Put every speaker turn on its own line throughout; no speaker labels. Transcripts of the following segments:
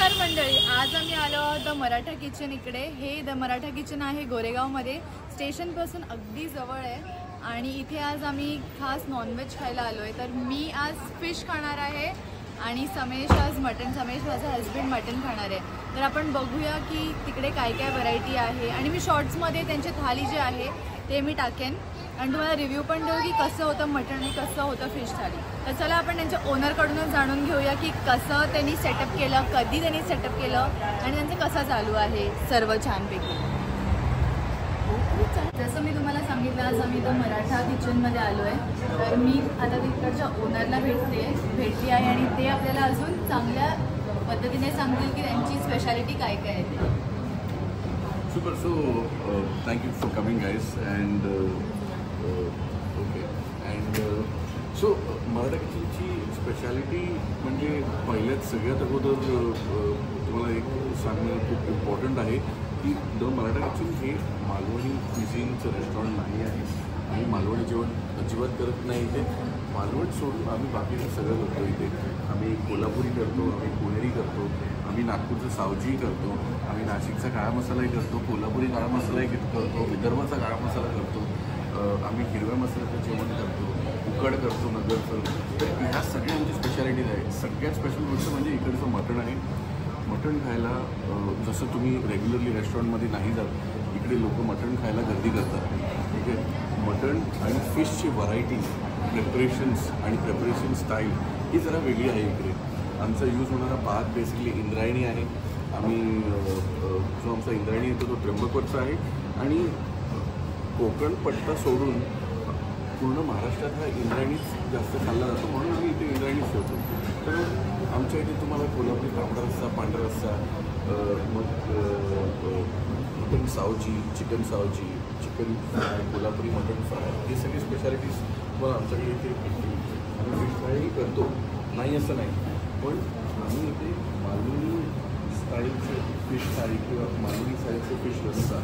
नमस्कार मंडळी, आज आम्ही आलो आहोत द मराठा किचन इकडे। हे द मराठा किचन आहे गोरेगावमध्ये, स्टेशनपासून अगदी जवळ आहे आणि इथे आज आम्ही खास नॉनव्हेज खायला आलो आहे। तर मी आज फिश खाणार आहे आणि समेश आज मटन, समेश माझा हस्बंड मटन खाणार आहे। तर आपण बघूया की तिकडे काय काय व्हरायटी आहे आणि मी शॉर्ट्समध्ये त्यांची थाली जे आहे ते मी टाकेन आणि तुम्हाला रिव्ह्यू पण देऊ की कसं होतं मटण आणि कसं होतं फिश थाली। तर चला आपण त्यांच्या ओनरकडूनच जाणून घेऊया की कसं त्यांनी सेटअप केलं, कधी त्यांनी सेटअप केलं आणि त्यांचं कसं चालू आहे सर्व छानपैकी। जसं मी तुम्हाला सांगितलं, आज आम्ही तो मराठा किचनमध्ये आलो आहे। तर मी आता तिकडच्या ओनरला भेटली आहे आणि ते आपल्याला अजून चांगल्या पद्धतीने सांगतील की त्यांची स्पेशालिटी काय काय आहे।
Super. So thank you for coming, guys. And okay. And so Maratha किचनची स्पेशालिटी म्हणजे पहिल्यात सगळ्यात अगोदर तुम्हाला एक सांगणं खूप इम्पॉर्टंट आहे की द मराठा किचन हे मालवणी क्विझिनचं रेस्टॉरंट नाही आहे आणि मालवणी जेवण अजिबात करत नाही इथे। मालवण सोडून आम्ही बाकीचं सगळं करतो इथे। आम्ही कोल्हापुरी करतो, आम्ही पुणेरी करतो, आम्ही नागपूरचं सावजी करतो, आम्ही नाशिकचा काळा मसालाही करतो, कोल्हापुरी काळा मसालाही करतो, विदर्भाचा काळा मसाला करतो, आम्ही हिरव्या मसाल्याचं जेवण करतो, उकड करतो नगरचं। तर ह्या सगळ्या आमची स्पेशालिटीज आहे। सगळ्यात स्पेशल गोष्ट म्हणजे इकडचं मटण आहे। मटण खायला जसं तुम्ही रेग्युलरली रेस्टॉरंटमध्ये नाही जात, इकडे लोक मटण खायला गर्दी करतात। ठीक आहे, मटण आणि फिशची व्हरायटी, प्रिपरेशन्स आणि प्रिपरेशन स्टाईल ही जरा वेगळी आहे इकडे। आमचा यूज होणारा भात बेसिकली इंद्रायणी आहे। आम्ही जो आमचा इंद्रायणी येतो तो त्र्यंबकवरचा आहे आणि कोकण पट्टा सोडून पूर्ण महाराष्ट्रात हा इंद्रायणीच जास्त खाल्ला जातो, म्हणून आम्ही इथे इंद्रायणीच ठेवतो। तर आमच्या इथे तुम्हाला कोल्हापुरी तांबडा रस्सा, पांढरा रस्सा, मग mutton Saoji, chicken Saoji, chicken fry, Kolhapuri mutton fry, हे सगळी स्पेशालिटीज तुम्हाला आमच्याकडे इथे भेटतील। आम्ही फिश फ्रायही करतो, नाही असं नाही, पण आम्ही इथे मालवणी स्टाईलचे फिश थाळी किंवा मालवणी स्टाईलचे फिश रस्सा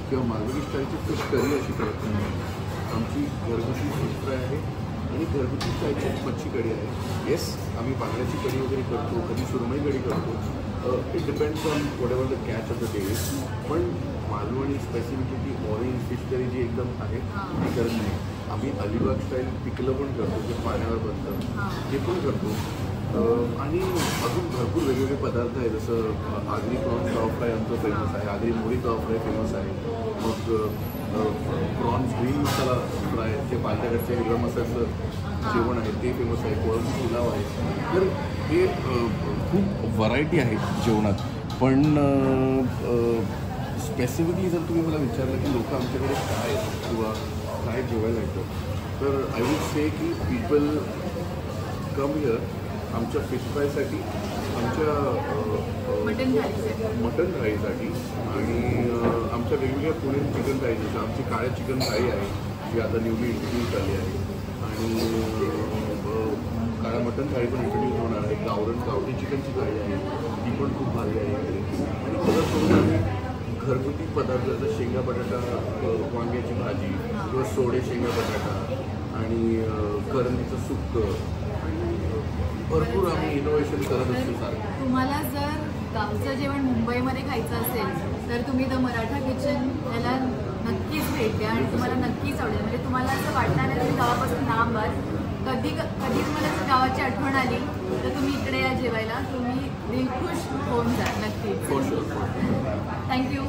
किंवा मालवणी स्टाईलची फिश करी अशी करत नाही। आमची घरगुती फिश फ्राय आहे आणि घरगुती स्टाईलची मच्छी कढी आहे। येस, आम्ही बांगड्याची कढी वगैरे करतो, कधी सुरमई कढी करतो, it depends on whatever the catch of the day. पण Malvani specifically orange fish curry जी एकदम आहे ती करत नाही। आम्ही अलिबाग स्टाईल पिकलं पण करतो, जे पाण्यावर बनतं ते पण करतो आणि अजून भरपूर वेगवेगळे पदार्थ आहेत। जसं आगरी प्रॉन्स तवा फ्राय आमचं फेमस आहे, आगरी मोरी तवा फ्राय फेमस आहे, मग प्रॉन्स ग्रीन मसाला फ्राय जे पालघरच्या हिरव्या मसाल्याचं जेवण आहे ते फेमस आहे, कोळंबी पुलाव आहे। तर हे खूप व्हरायटी आहे जेवणात। पण स्पेसिफिकली जर तुम्ही मला विचारलं की लोक आमच्याकडे काय किंवा काय जेवायला येतं, तर आय वुड से की पीपल कम हिअर आमच्या फिश फ्रायसाठी, आमच्या मटन थाळीसाठी आणि आमच्या वेगवेगळ्या पुणेरी चिकन थाळी, जसं आमची काळ्या चिकन थाळी आहे जी आता न्यूली इंट्रोड्यूस झाली आहे आणि काळ्या मटन थाळी पण इंट्रोड्यूस होणार आहे। गावठी चिकनची थाळी आहे, ती पण खूप भारी आहे इकडे। आणि परत सोडून आम्ही घरगुती पदार्थ जसं शेंगा बटाटा, वांग्याची भाजी किंवा सोडे शेंगा बटाटा आणि करंदीचं सुक्कं, भरपूर आम्ही इनोव्हेशन करत असतो सारखं।
तुम्हाला जर गावचं जेवण मुंबईमध्ये खायचं असेल तर तुम्ही द मराठा किचन याला नक्कीच भेट द्या आणि तुम्हाला नक्कीच आवडेल। म्हणजे तुम्हाला असं वाटणार नाही तुम्ही गावापासून लांब आहात। कधी तुम्हाला जर गावाची आठवण आली तर तुम्ही इकडे या जेवायला, तुम्ही दिलखुश होऊन जा नक्की।
For sure.
थँक्यू।